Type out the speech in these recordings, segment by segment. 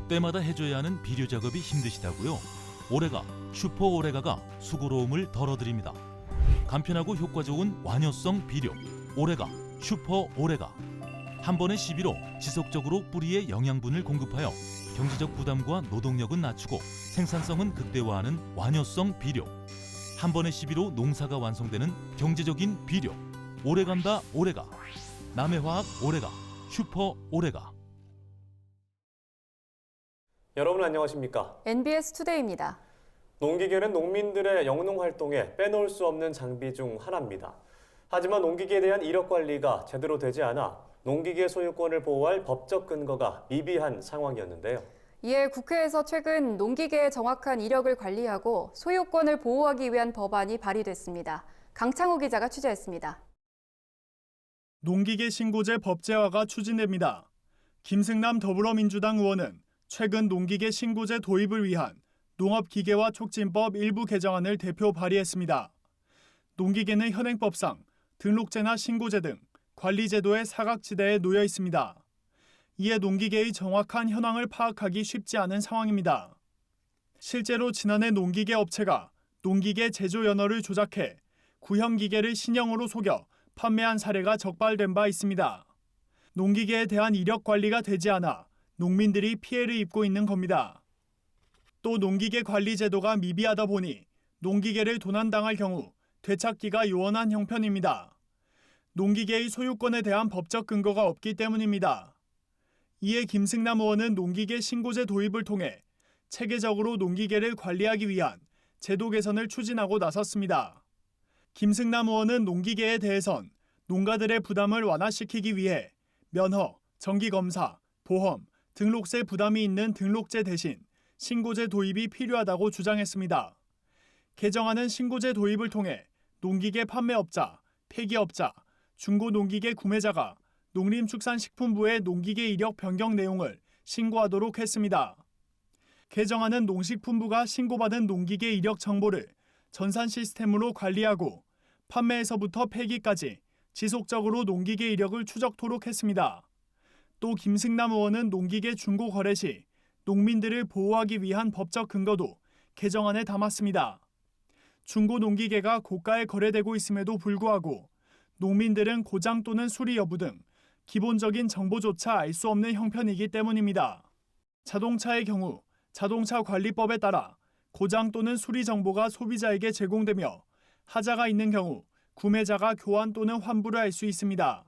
때마다 해줘야 하는 비료 작업이 힘드시다고요? 오레가, 슈퍼 오레가가 수고로움을 덜어드립니다. 간편하고 효과 좋은 완효성 비료, 오레가, 슈퍼 오레가. 한 번의 시비로 지속적으로 뿌리에 영양분을 공급하여 경제적 부담과 노동력은 낮추고 생산성은 극대화하는 완효성 비료. 한 번의 시비로 농사가 완성되는 경제적인 비료. 오래간다 오레가. 남해화학 오레가, 슈퍼 오레가. 여러분 안녕하십니까? NBS 투데이입니다. 농기계는 농민들의 영농 활동에 빼놓을 수 없는 장비 중 하나입니다. 하지만 농기계에 대한 이력 관리가 제대로 되지 않아 농기계 소유권을 보호할 법적 근거가 미비한 상황이었는데요. 이에 국회에서 최근 농기계의 정확한 이력을 관리하고 소유권을 보호하기 위한 법안이 발의됐습니다. 강창호 기자가 취재했습니다. 농기계 신고제 법제화가 추진됩니다. 김승남 더불어민주당 의원은 최근 농기계 신고제 도입을 위한 농업기계화 촉진법 일부 개정안을 대표 발의했습니다. 농기계는 현행법상 등록제나 신고제 등 관리제도의 사각지대에 놓여 있습니다. 이에 농기계의 정확한 현황을 파악하기 쉽지 않은 상황입니다. 실제로 지난해 농기계 업체가 농기계 제조 연어를 조작해 구형 기계를 신형으로 속여 판매한 사례가 적발된 바 있습니다. 농기계에 대한 이력 관리가 되지 않아 농민들이 피해를 입고 있는 겁니다. 또 농기계 관리 제도가 미비하다 보니 농기계를 도난당할 경우 되찾기가 요원한 형편입니다. 농기계의 소유권에 대한 법적 근거가 없기 때문입니다. 이에 김승남 의원은 농기계 신고제 도입을 통해 체계적으로 농기계를 관리하기 위한 제도 개선을 추진하고 나섰습니다. 김승남 의원은 농기계에 대해선 농가들의 부담을 완화시키기 위해 면허, 정기검사, 보험, 등록세 부담이 있는 등록제 대신 신고제 도입이 필요하다고 주장했습니다. 개정안은 신고제 도입을 통해 농기계 판매업자, 폐기업자, 중고농기계 구매자가 농림축산식품부에 농기계 이력 변경 내용을 신고하도록 했습니다. 개정안은 농식품부가 신고받은 농기계 이력 정보를 전산 시스템으로 관리하고 판매에서부터 폐기까지 지속적으로 농기계 이력을 추적토록 했습니다. 또 김승남 의원은 농기계 중고 거래 시 농민들을 보호하기 위한 법적 근거도 개정안에 담았습니다. 중고 농기계가 고가에 거래되고 있음에도 불구하고 농민들은 고장 또는 수리 여부 등 기본적인 정보조차 알 수 없는 형편이기 때문입니다. 자동차의 경우 자동차 관리법에 따라 고장 또는 수리 정보가 소비자에게 제공되며 하자가 있는 경우 구매자가 교환 또는 환불을 할 수 있습니다.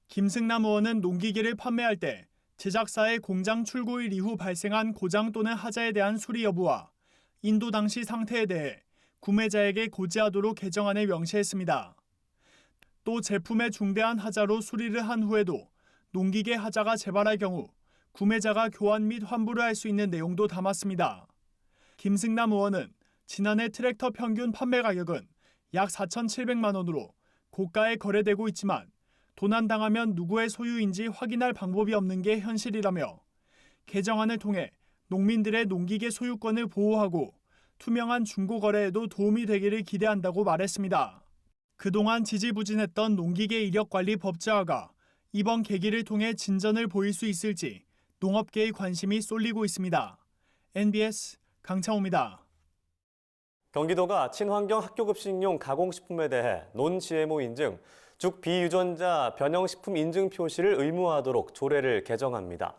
김승남 의원은 농기계를 판매할 때 제작사의 공장 출고일 이후 발생한 고장 또는 하자에 대한 수리 여부와 인도 당시 상태에 대해 구매자에게 고지하도록 개정안에 명시했습니다. 또 제품의 중대한 하자로 수리를 한 후에도 농기계 하자가 재발할 경우 구매자가 교환 및 환불을 할 수 있는 내용도 담았습니다. 김승남 의원은 지난해 트랙터 평균 판매 가격은 약 4,700만 원으로 고가에 거래되고 있지만 도난당하면 누구의 소유인지 확인할 방법이 없는 게 현실이라며 개정안을 통해 농민들의 농기계 소유권을 보호하고 투명한 중고거래에도 도움이 되기를 기대한다고 말했습니다. 그동안 지지부진했던 농기계 이력관리 법제화가 이번 계기를 통해 진전을 보일 수 있을지 농업계의 관심이 쏠리고 있습니다. NBS 강창호입니다. 경기도가 친환경 학교급식용 가공식품에 대해 논-GMO 인증, 죽 비유전자 변형식품 인증 표시를 의무화하도록 조례를 개정합니다.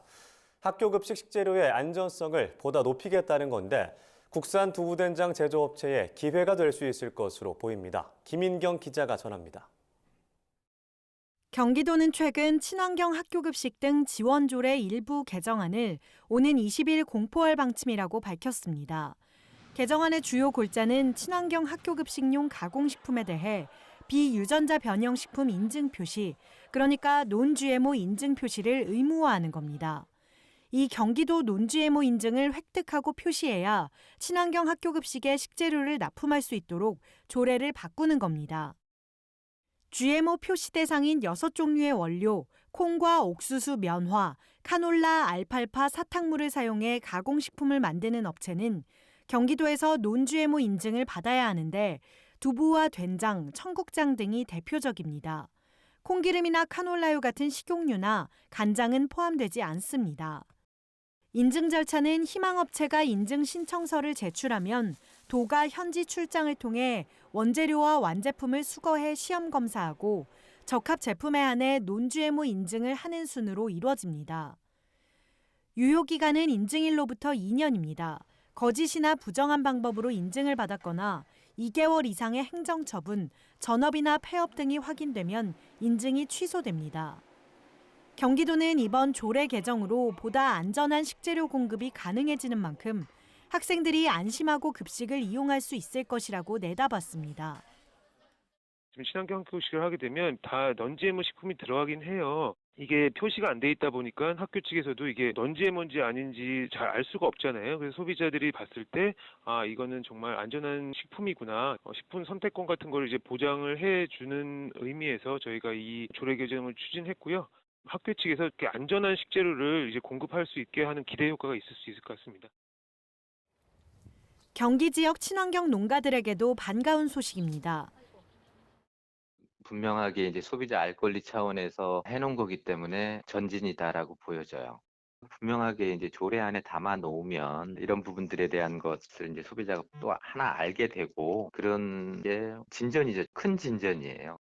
학교급식 식재료의 안전성을 보다 높이겠다는 건데 국산 두부된장 제조업체에 기회가 될 수 있을 것으로 보입니다. 김인경 기자가 전합니다. 경기도는 최근 친환경 학교급식 등 지원조례 일부 개정안을 오는 20일 공포할 방침이라고 밝혔습니다. 개정안의 주요 골자는 친환경 학교급식용 가공식품에 대해 비유전자 변형식품 인증 표시, 그러니까 논-GMO 인증 표시를 의무화하는 겁니다. 이 경기도 논-GMO 인증을 획득하고 표시해야 친환경 학교급식에 식재료를 납품할 수 있도록 조례를 바꾸는 겁니다. GMO 표시 대상인 6종류의 원료, 콩과 옥수수 면화, 카놀라, 알팔파, 사탕물을 사용해 가공식품을 만드는 업체는 경기도에서 논-GMO 인증을 받아야 하는데 두부와 된장, 청국장 등이 대표적입니다. 콩기름이나 카놀라유 같은 식용유나 간장은 포함되지 않습니다. 인증 절차는 희망업체가 인증 신청서를 제출하면 도가 현지 출장을 통해 원재료와 완제품을 수거해 시험 검사하고 적합 제품에 한해 논GMO 인증을 하는 순으로 이루어집니다. 유효기간은 인증일로부터 2년입니다. 거짓이나 부정한 방법으로 인증을 받았거나 2개월 이상의 행정처분, 전업이나 폐업 등이 확인되면 인증이 취소됩니다. 경기도는 이번 조례 개정으로 보다 안전한 식재료 공급이 가능해지는 만큼 학생들이 안심하고 급식을 이용할 수 있을 것이라고 내다봤습니다. 지금 친환경 학교식을 하게 되면 다 non-GMO 식품이 들어가긴 해요. 이게 표시가 안 돼 있다 보니까 학교 측에서도 이게 non-GMO인지 아닌지 잘 알 수가 없잖아요. 그래서 소비자들이 봤을 때 이거는 정말 안전한 식품이구나. 식품 선택권 같은 걸 이제 보장을 해주는 의미에서 저희가 이 조례 개정을 추진했고요. 학교 측에서 이렇게 안전한 식재료를 이제 공급할 수 있게 하는 기대 효과가 있을 수 있을 것 같습니다. 경기 지역 친환경 농가들에게도 반가운 소식입니다. 분명하게 이제 소비자 알 권리 차원에서 해놓은 거기 때문에 전진이다라고 보여져요. 분명하게 이제 조례 안에 담아 놓으면 이런 부분들에 대한 것을 이제 소비자가 또 하나 알게 되고 그런 게 진전이죠. 큰 진전이에요.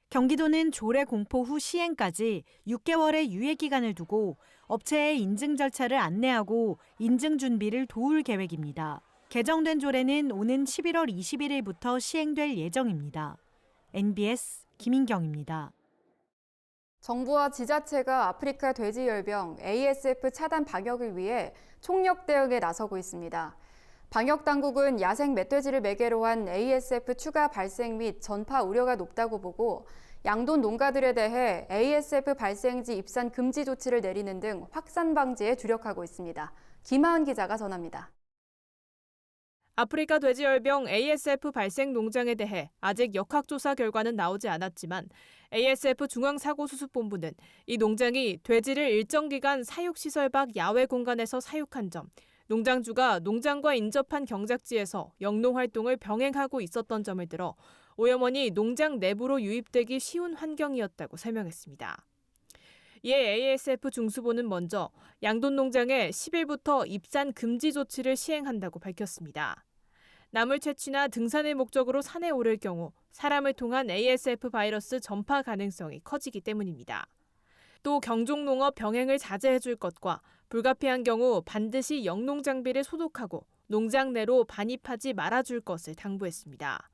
경기도는 조례 공포 후 시행까지 6개월의 유예 기간을 두고 업체의 인증 절차를 안내하고 인증 준비를 도울 계획입니다. 개정된 조례는 오는 11월 21일부터 시행될 예정입니다. NBS 김인경입니다. 정부와 지자체가 아프리카 돼지열병 ASF 차단 방역을 위해 총력 대응에 나서고 있습니다. 방역 당국은 야생 멧돼지를 매개로 한 ASF 추가 발생 및 전파 우려가 높다고 보고 양돈 농가들에 대해 ASF 발생지 입산 금지 조치를 내리는 등 확산 방지에 주력하고 있습니다. 김하은 기자가 전합니다. 아프리카 돼지열병 ASF 발생 농장에 대해 아직 역학조사 결과는 나오지 않았지만 ASF 중앙사고수습본부는 이 농장이 돼지를 일정 기간 사육시설 밖 야외 공간에서 사육한 점, 농장주가 농장과 인접한 경작지에서 영농 활동을 병행하고 있었던 점을 들어 오염원이 농장 내부로 유입되기 쉬운 환경이었다고 설명했습니다. 이에 ASF 중수본은 먼저 양돈 농장에 10일부터 입산 금지 조치를 시행한다고 밝혔습니다. 나물 채취나 등산을 목적으로 산에 오를 경우 사람을 통한 ASF 바이러스 전파 가능성이 커지기 때문입니다. 또 경종농업 병행을 자제해줄 것과 불가피한 경우 반드시 영농 장비를 소독하고 농장 내로 반입하지 말아줄 것을 당부했습니다.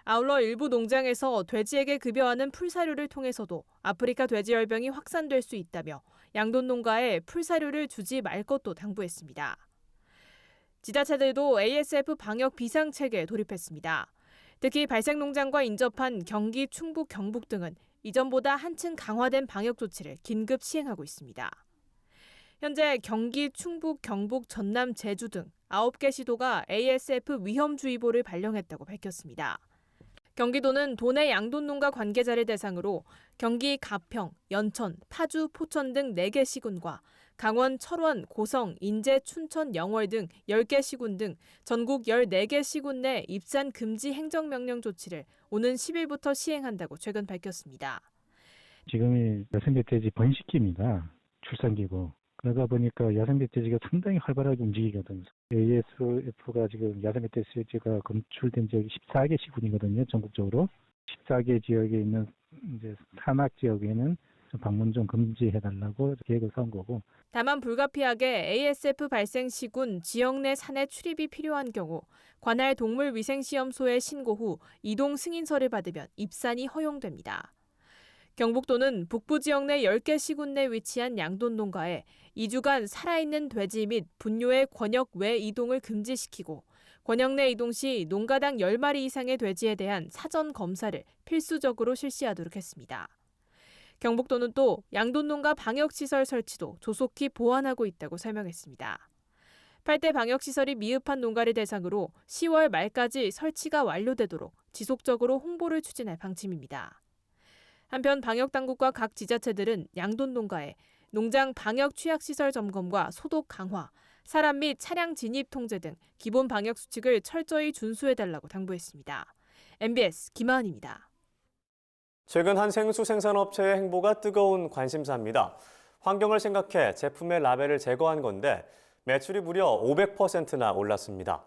아울러 일부 농장에서 돼지에게 급여하는 풀사료를 통해서도 아프리카 돼지열병이 확산될 수 있다며 양돈 농가에 풀사료를 주지 말 것도 당부했습니다. 지자체들도 ASF 방역 비상체계에 돌입했습니다. 특히 발생 농장과 인접한 경기, 충북, 경북 등은 이전보다 한층 강화된 방역 조치를 긴급 시행하고 있습니다. 현재 경기, 충북, 경북, 전남, 제주 등 9개 시도가 ASF 위험주의보를 발령했다고 밝혔습니다. 경기도는 도내 양돈농가 관계자를 대상으로 경기 가평, 연천, 파주, 포천 등 4개 시군과 강원, 철원, 고성, 인제, 춘천, 영월 등 10개 시군 등 전국 14개 시군 내 입산 금지 행정명령 조치를 오는 10일부터 시행한다고 최근 밝혔습니다. 지금이 야생멧돼지 번식기입니다. 출산기고. 그러다 보니까 야생멧돼지가 상당히 활발하게 움직이거든요. ASF가 지금 야생멧돼지가 검출된 지역이 14개 시군이거든요. 전국적으로. 14개 지역에 있는 이제 산악 지역에는 방문 좀 금지해달라고 계획을 세운 거고. 다만 불가피하게 ASF 발생 시군 지역 내 산에 출입이 필요한 경우 관할 동물위생시험소에 신고 후 이동 승인서를 받으면 입산이 허용됩니다. 경북도는 북부 지역 내 10개 시군 내 위치한 양돈 농가에 2주간 살아있는 돼지 및 분뇨의 권역 외 이동을 금지시키고 권역 내 이동 시 농가당 10마리 이상의 돼지에 대한 사전 검사를 필수적으로 실시하도록 했습니다. 경북도는 또 양돈 농가 방역시설 설치도 조속히 보완하고 있다고 설명했습니다. 8대 방역시설이 미흡한 농가를 대상으로 10월 말까지 설치가 완료되도록 지속적으로 홍보를 추진할 방침입니다. 한편 방역당국과 각 지자체들은 양돈 농가에 농장 방역 취약시설 점검과 소독 강화, 사람 및 차량 진입 통제 등 기본 방역 수칙을 철저히 준수해달라고 당부했습니다. MBS 김하은입니다. 최근 한 생수 생산업체의 행보가 뜨거운 관심사입니다. 환경을 생각해 제품의 라벨을 제거한 건데 매출이 무려 500%나 올랐습니다.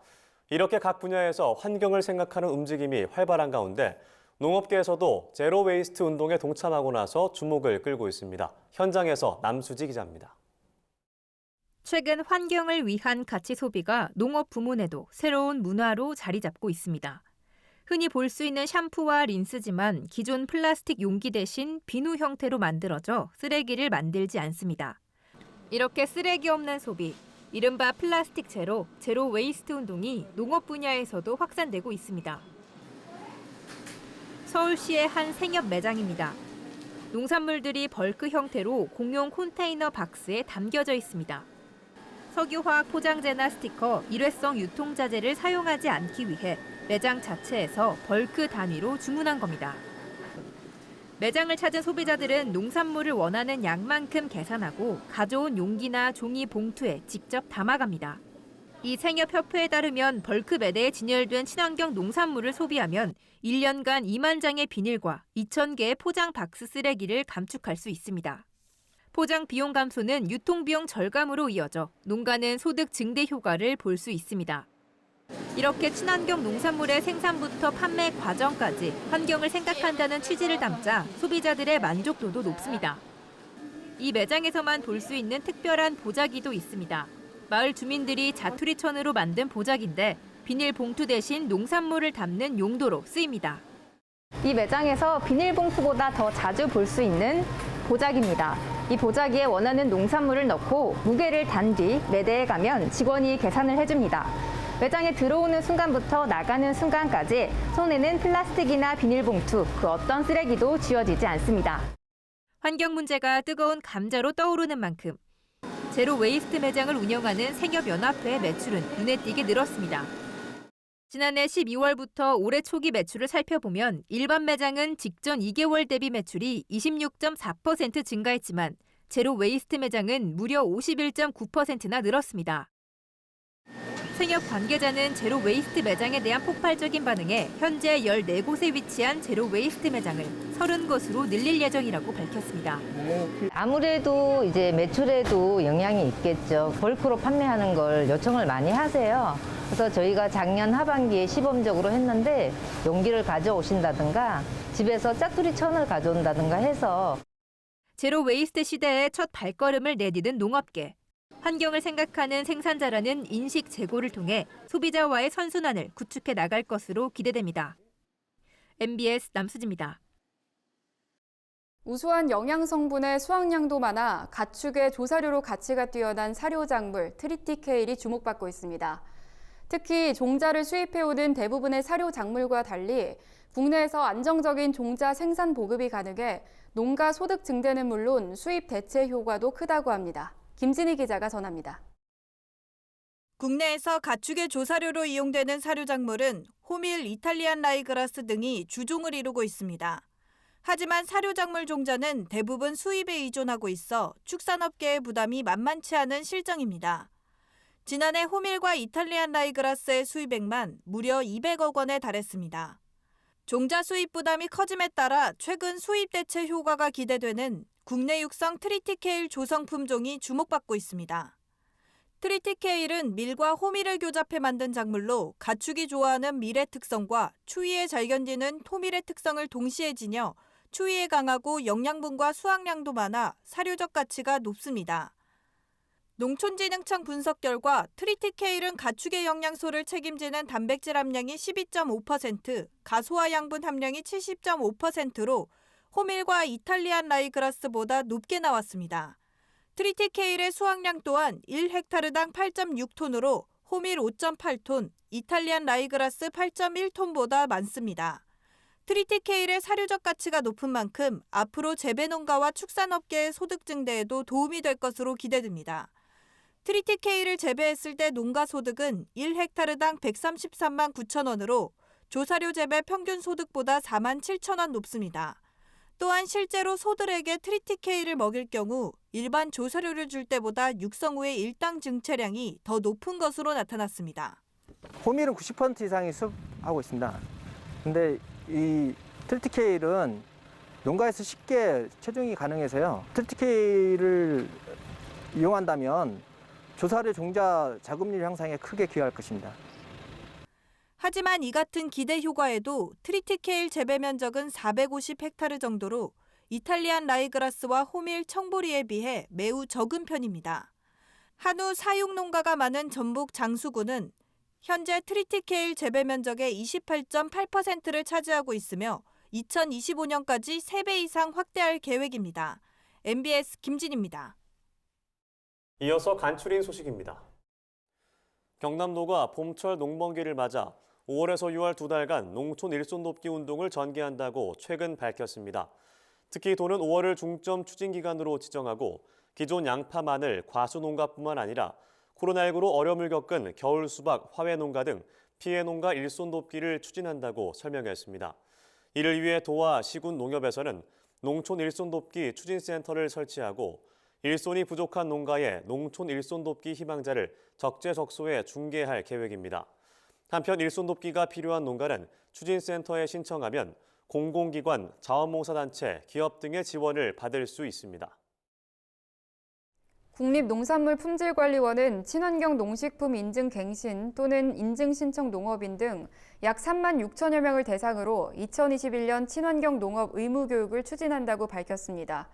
이렇게 각 분야에서 환경을 생각하는 움직임이 활발한 가운데 농업계에서도 제로 웨이스트 운동에 동참하고 나서 주목을 끌고 있습니다. 현장에서 남수지 기자입니다. 최근 환경을 위한 가치 소비가 농업 부문에도 새로운 문화로 자리 잡고 있습니다. 흔히 볼 수 있는 샴푸와 린스지만 기존 플라스틱 용기 대신 비누 형태로 만들어져 쓰레기를 만들지 않습니다. 이렇게 쓰레기 없는 소비, 이른바 플라스틱 제로 웨이스트 운동이 농업 분야에서도 확산되고 있습니다. 서울시의 한 생협 매장입니다. 농산물들이 벌크 형태로 공용 컨테이너 박스에 담겨져 있습니다. 석유화학 포장재나 스티커, 일회성 유통자재를 사용하지 않기 위해 매장 자체에서 벌크 단위로 주문한 겁니다. 매장을 찾은 소비자들은 농산물을 원하는 양만큼 계산하고 가져온 용기나 종이 봉투에 직접 담아갑니다. 이 생협협회에 따르면 벌크 매대에 진열된 친환경 농산물을 소비하면 1년간 2만 장의 비닐과 2,000개의 포장 박스 쓰레기를 감축할 수 있습니다. 포장 비용 감소는 유통비용 절감으로 이어져 농가는 소득 증대 효과를 볼 수 있습니다. 이렇게 친환경 농산물의 생산부터 판매 과정까지 환경을 생각한다는 취지를 담자 소비자들의 만족도도 높습니다. 이 매장에서만 볼 수 있는 특별한 보자기도 있습니다. 마을 주민들이 자투리천으로 만든 보자기인데 비닐 봉투 대신 농산물을 담는 용도로 쓰입니다. 이 매장에서 비닐봉투보다 더 자주 볼 수 있는 보자기입니다. 이 보자기에 원하는 농산물을 넣고 무게를 단 뒤 매대에 가면 직원이 계산을 해줍니다. 매장에 들어오는 순간부터 나가는 순간까지 손에는 플라스틱이나 비닐봉투, 그 어떤 쓰레기도 쥐어지지 않습니다. 환경 문제가 뜨거운 감자로 떠오르는 만큼 제로 웨이스트 매장을 운영하는 생협연합회의 매출은 눈에 띄게 늘었습니다. 지난해 12월부터 올해 초기 매출을 살펴보면 일반 매장은 직전 2개월 대비 매출이 26.4% 증가했지만 제로 웨이스트 매장은 무려 51.9%나 늘었습니다. 생협 관계자는 제로 웨이스트 매장에 대한 폭발적인 반응에 현재 14곳에 위치한 제로 웨이스트 매장을 30곳으로 늘릴 예정이라고 밝혔습니다. 아무래도 이제 매출에도 영향이 있겠죠. 벌크로 판매하는 걸 요청을 많이 하세요. 그래서 저희가 작년 하반기에 시범적으로 했는데 용기를 가져오신다든가 집에서 짜투리 천을 가져온다든가 해서 제로 웨이스트 시대에 첫 발걸음을 내디딘 농업계. 환경을 생각하는 생산자라는 인식 제고를 통해 소비자와의 선순환을 구축해 나갈 것으로 기대됩니다. MBS 남수지입니다. 우수한 영양 성분의 수확량도 많아 가축의 조사료로 가치가 뛰어난 사료작물 트리티케일이 주목받고 있습니다. 특히 종자를 수입해오는 대부분의 사료작물과 달리 국내에서 안정적인 종자 생산 보급이 가능해 농가 소득 증대는 물론 수입 대체 효과도 크다고 합니다. 김진희 기자가 전합니다. 국내에서 가축의 조사료로 이용되는 사료작물은 호밀, 이탈리안 라이그라스 등이 주종을 이루고 있습니다. 하지만 사료작물 종자는 대부분 수입에 의존하고 있어 축산업계의 부담이 만만치 않은 실정입니다. 지난해 호밀과 이탈리안 라이그라스의 수입액만 무려 200억 원에 달했습니다. 종자 수입 부담이 커짐에 따라 최근 수입 대체 효과가 기대되는 국내 육성 트리티케일 조성 품종이 주목받고 있습니다. 트리티케일은 밀과 호밀을 교잡해 만든 작물로 가축이 좋아하는 밀의 특성과 추위에 잘 견디는 토밀의 특성을 동시에 지녀 추위에 강하고 영양분과 수확량도 많아 사료적 가치가 높습니다. 농촌진흥청 분석 결과 트리티케일은 가축의 영양소를 책임지는 단백질 함량이 12.5%, 가소화 양분 함량이 70.5%로 호밀과 이탈리안 라이그라스보다 높게 나왔습니다. 트리티케일의 수확량 또한 1헥타르당 8.6톤으로 호밀 5.8톤, 이탈리안 라이그라스 8.1톤보다 많습니다. 트리티케일의 사료적 가치가 높은 만큼 앞으로 재배농가와 축산업계의 소득 증대에도 도움이 될 것으로 기대됩니다. 트리티케일을 재배했을 때 농가 소득은 1헥타르당 133만 9천 원으로 조사료 재배 평균 소득보다 4만 7천 원 높습니다. 또한 실제로 소들에게 트리티케일을 먹일 경우 일반 조사료를 줄 때보다 육성 후의 일당 증체량이 더 높은 것으로 나타났습니다. 호밀은 90% 이상이 수입하고 있습니다. 근데 이 트리티케일은 농가에서 쉽게 체중이 가능해서요. 트리티케일을 이용한다면 조사료 종자 자급률 향상에 크게 기여할 것입니다. 하지만 이 같은 기대 효과에도 트리티케일 재배 면적은 450헥타르 정도로 이탈리안 라이그라스와 호밀, 청보리에 비해 매우 적은 편입니다. 한우 사육 농가가 많은 전북 장수구는 현재 트리티케일 재배 면적의 28.8%를 차지하고 있으며 2025년까지 3배 이상 확대할 계획입니다. MBS 김진입니다. 이어서 간추린 소식입니다. 경남도가 봄철 농번기를 맞아 5월에서 6월 2달간 농촌 일손 돕기 운동을 전개한다고 최근 밝혔습니다. 특히 도는 5월을 중점 추진 기간으로 지정하고 기존 양파, 마늘, 과수 농가뿐만 아니라 코로나19로 어려움을 겪은 겨울 수박, 화훼 농가 등 피해 농가 일손 돕기를 추진한다고 설명했습니다. 이를 위해 도와 시군 농협에서는 농촌 일손 돕기 추진센터를 설치하고 일손이 부족한 농가에 농촌 일손 돕기 희망자를 적재적소에 중개할 계획입니다. 한편 일손 돕기가 필요한 농가는 추진센터에 신청하면 공공기관, 자원봉사단체, 기업 등의 지원을 받을 수 있습니다. 국립농산물품질관리원은 친환경 농식품 인증 갱신 또는 인증 신청 농업인 등 약 3만 6천여 명을 대상으로 2021년 친환경 농업 의무 교육을 추진한다고 밝혔습니다.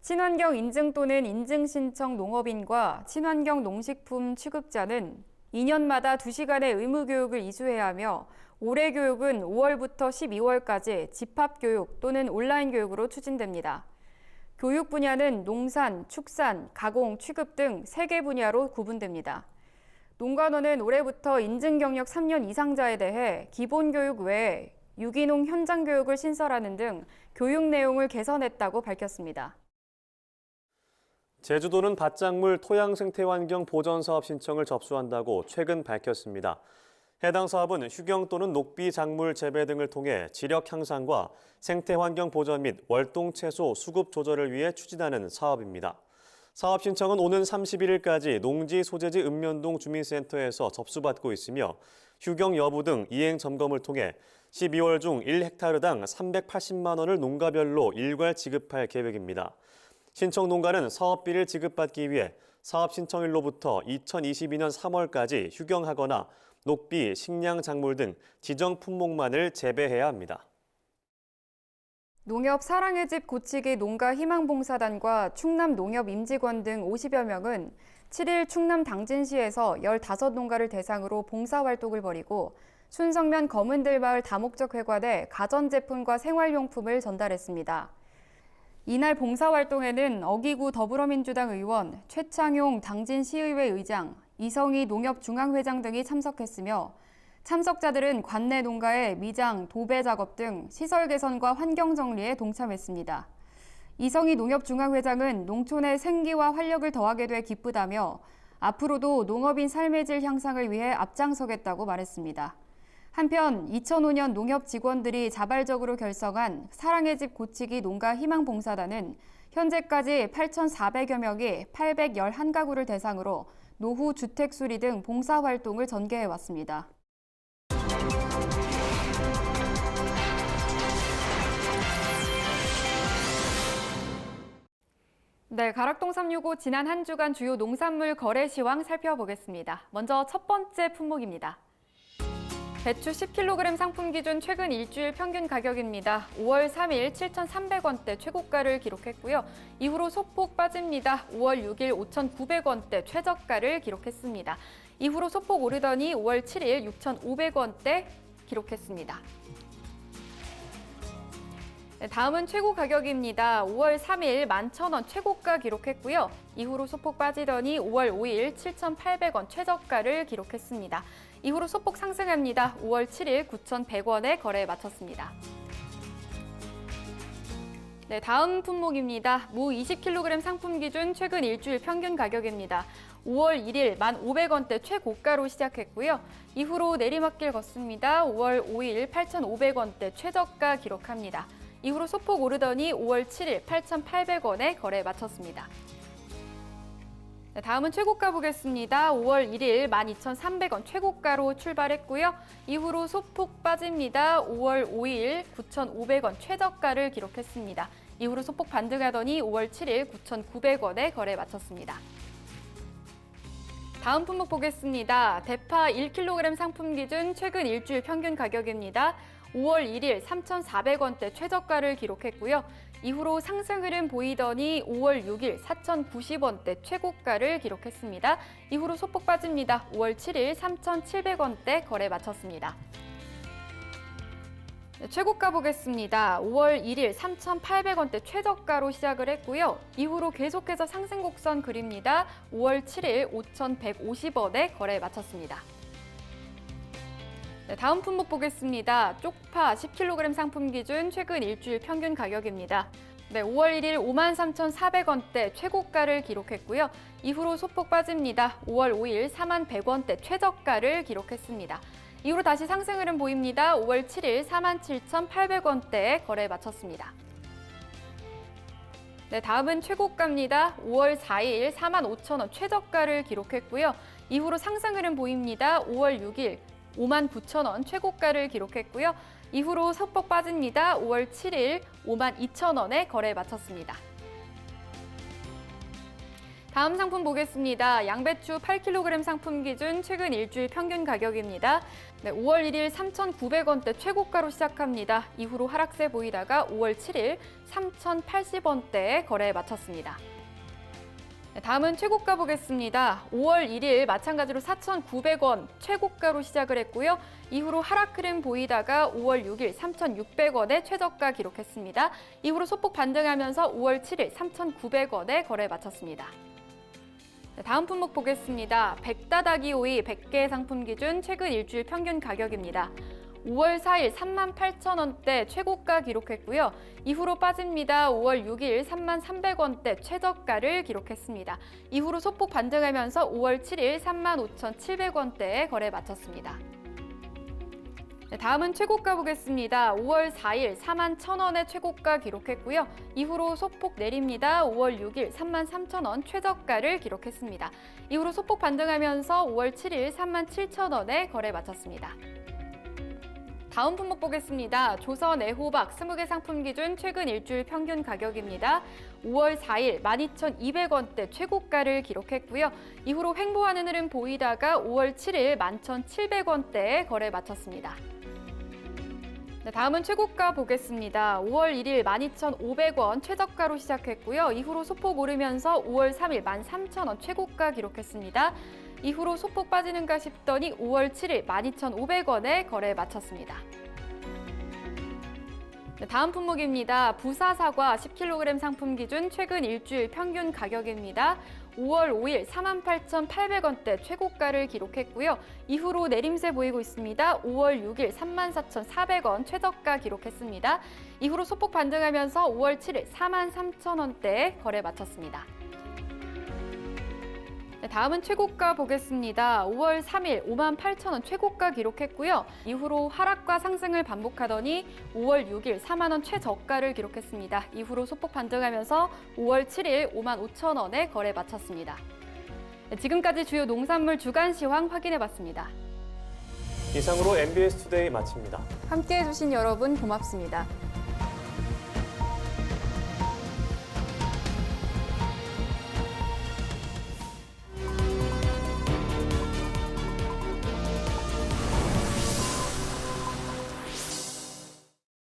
친환경 인증 또는 인증 신청 농업인과 친환경 농식품 취급자는 2년마다 2시간의 의무 교육을 이수해야 하며 올해 교육은 5월부터 12월까지 집합교육 또는 온라인 교육으로 추진됩니다. 교육 분야는 농산, 축산, 가공, 취급 등 3개 분야로 구분됩니다. 농관원은 올해부터 인증 경력 3년 이상자에 대해 기본교육 외에 유기농 현장 교육을 신설하는 등 교육 내용을 개선했다고 밝혔습니다. 제주도는 밭작물 토양 생태 환경 보전 사업 신청을 접수한다고 최근 밝혔습니다. 해당 사업은 휴경 또는 녹비 작물 재배 등을 통해 지력 향상과 생태 환경 보전 및 월동 채소 수급 조절을 위해 추진하는 사업입니다. 사업 신청은 오는 31일까지 농지 소재지 읍면동 주민센터에서 접수받고 있으며 휴경 여부 등 이행 점검을 통해 12월 중 1헥타르당 380만 원을 농가별로 일괄 지급할 계획입니다. 신청 농가는 사업비를 지급받기 위해 사업 신청일로부터 2022년 3월까지 휴경하거나 녹비, 식량 작물 등 지정 품목만을 재배해야 합니다. 농협 사랑의 집 고치기 농가 희망봉사단과 충남 농협 임직원 등 50여 명은 7일 충남 당진시에서 15농가를 대상으로 봉사활동을 벌이고 순성면 검은들마을 다목적회관에 가전제품과 생활용품을 전달했습니다. 이날 봉사활동에는 어기구 더불어민주당 의원, 최창용 당진시의회 의장, 이성희 농협중앙회장 등이 참석했으며 참석자들은 관내 농가의 미장, 도배 작업 등 시설 개선과 환경 정리에 동참했습니다. 이성희 농협중앙회장은 농촌의 생기와 활력을 더하게 돼 기쁘다며 앞으로도 농업인 삶의 질 향상을 위해 앞장서겠다고 말했습니다. 한편 2005년 농협 직원들이 자발적으로 결성한 사랑의 집 고치기 농가 희망봉사단은 현재까지 8,400여 명이 811가구를 대상으로 노후 주택 수리 등 봉사활동을 전개해왔습니다. 네, 가락동 365 지난 한 주간 주요 농산물 거래 시황 살펴보겠습니다. 먼저 첫 번째 품목입니다. 배추 10kg 상품 기준 최근 일주일 평균 가격입니다. 5월 3일 7,300원대 최고가를 기록했고요. 이후로 소폭 빠집니다. 5월 6일 5,900원대 최저가를 기록했습니다. 이후로 소폭 오르더니 5월 7일 6,500원대 기록했습니다. 네, 다음은 최고 가격입니다. 5월 3일 11,000원 최고가 기록했고요. 이후로 소폭 빠지더니 5월 5일 7,800원 최저가를 기록했습니다. 이후로 소폭 상승합니다. 5월 7일 9,100원에 거래에 마쳤습니다. 네, 다음 품목입니다. 무 20kg 상품 기준 최근 일주일 평균 가격입니다. 5월 1일 1,500원대 최고가로 시작했고요. 이후로 내리막길 걷습니다. 5월 5일 8,500원대 최저가 기록합니다. 이후로 소폭 오르더니 5월 7일 8,800원에 거래에 마쳤습니다. 네, 다음은 최고가 보겠습니다. 5월 1일 12,300원 최고가로 출발했고요. 이후로 소폭 빠집니다. 5월 5일 9,500원 최저가를 기록했습니다. 이후로 소폭 반등하더니 5월 7일 9,900원에 거래 마쳤습니다. 다음 품목 보겠습니다. 대파 1kg 상품 기준 최근 일주일 평균 가격입니다. 5월 1일 3,400원대 최저가를 기록했고요. 이후로 상승 흐름 보이더니 5월 6일 4,090원대 최고가를 기록했습니다. 이후로 소폭 빠집니다. 5월 7일 3,700원대 거래 마쳤습니다. 최고가 보겠습니다. 5월 1일 3,800원대 최저가로 시작을 했고요. 이후로 계속해서 상승 곡선 그립니다. 5월 7일 5,150원에 거래 마쳤습니다. 다음 품목 보겠습니다. 쪽파 10kg 상품 기준 최근 일주일 평균 가격입니다. 5월 1일 53,400원대 최고가를 기록했고요. 이후로 소폭 빠집니다. 5월 5일 41,100원대 최저가를 기록했습니다. 이후로 다시 상승 흐름 보입니다. 5월 7일 47,800원대에 거래 마쳤습니다. 다음은 최고가입니다. 5월 4일 45,000원 최저가를 기록했고요. 이후로 상승 흐름 보입니다. 5월 6일 59,000원 최고가를 기록했고요. 이후로 소폭 빠집니다. 5월 7일 52,000원에 거래 마쳤습니다. 다음 상품 보겠습니다. 양배추 8kg 상품 기준 최근 일주일 평균 가격입니다. 5월 1일 3,900원대 최고가로 시작합니다. 이후로 하락세 보이다가 5월 7일 3,080원대에 거래 마쳤습니다. 다음은 최고가 보겠습니다. 5월 1일 마찬가지로 4,900원 최고가로 시작을 했고요. 이후로 하락 흐름 보이다가 5월 6일 3,600원에 최저가 기록했습니다. 이후로 소폭 반등하면서 5월 7일 3,900원에 거래 마쳤습니다. 다음 품목 보겠습니다. 백다다기 오이 100개 상품 기준 최근 일주일 평균 가격입니다. 5월 4일 38,000원대 최고가 기록했고요. 이후로 빠집니다. 5월 6일 33,300원대 최저가를 기록했습니다. 이후로 소폭 반등하면서 5월 7일 35,700원대에 거래 마쳤습니다. 다음은 최고가 보겠습니다. 5월 4일 41,000원의 최고가 기록했고요. 이후로 소폭 내립니다. 5월 6일 33,000원 최저가를 기록했습니다. 이후로 소폭 반등하면서 5월 7일 37,000원에 거래 마쳤습니다. 다음 품목 보겠습니다. 조선 애호박 20개 상품 기준 최근 일주일 평균 가격입니다. 5월 4일 12,200원대 최고가를 기록했고요. 이후로 횡보하는 흐름 보이다가 5월 7일 11,700원대에 거래 마쳤습니다. 다음은 최고가 보겠습니다. 5월 1일 12,500원 최저가로 시작했고요. 이후로 소폭 오르면서 5월 3일 13,000원 최고가 기록했습니다. 이후로 소폭 빠지는가 싶더니 5월 7일 12,500원에 거래 마쳤습니다. 다음 품목입니다. 부사 사과 10kg 상품 기준 최근 일주일 평균 가격입니다. 5월 5일 48,800원대 최고가를 기록했고요. 이후로 내림세 보이고 있습니다. 5월 6일 34,400원 최저가 기록했습니다. 이후로 소폭 반등하면서 5월 7일 43,000원대에 거래 마쳤습니다. 다음은 최고가 보겠습니다. 5월 3일 58,000원 최고가 기록했고요. 이후로 하락과 상승을 반복하더니 5월 6일 4만원 최저가를 기록했습니다. 이후로 소폭 반등하면서 5월 7일 55,000원에 거래 마쳤습니다. 지금까지 주요 농산물 주간 시황 확인해봤습니다. 이상으로 MBS 투데이 마칩니다. 함께해 주신 여러분 고맙습니다.